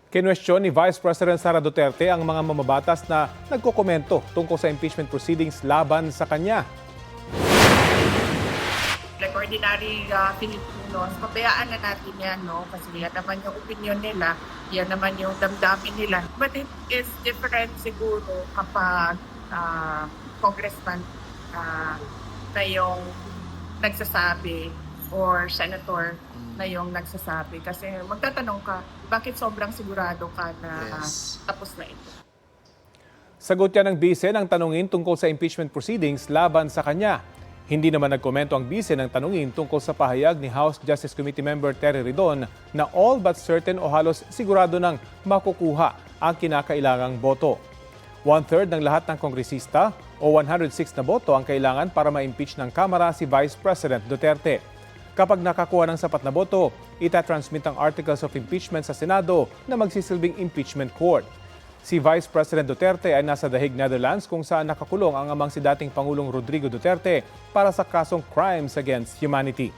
Kinwestiyon ni Vice President Sara Duterte ang mga mamabatas na nagkokomento tungkol sa impeachment proceedings laban sa kanya. Like ordinary Filipinos, pabayaan na natin yan, no? Kasi yan naman yung opinion nila, yan naman yung damdamin nila. But it is different siguro kapag congressman na yung nagsasabi or senator na yung nagsasabi. Kasi magtatanong ka, bakit sobrang sigurado ka na tapos na ito? Sagot niya ng bise ng tanungin tungkol sa impeachment proceedings laban sa kanya. Hindi naman nagkomento ang bise ng tanungin tungkol sa pahayag ni House Justice Committee Member Terry Ridon na all but certain o halos sigurado nang makukuha ang kinakailangang boto. 1/3 ng lahat ng kongresista o 106 na boto ang kailangan para ma-impeach ng Kamara si Vice President Duterte. Kapag nakakuha ng sapat na boto, itatransmit ang articles of impeachment sa Senado na magsisilbing impeachment court. Si Vice President Duterte ay nasa The Hague, Netherlands kung saan nakakulong ang amang si dating Pangulong Rodrigo Duterte para sa kasong crimes against humanity.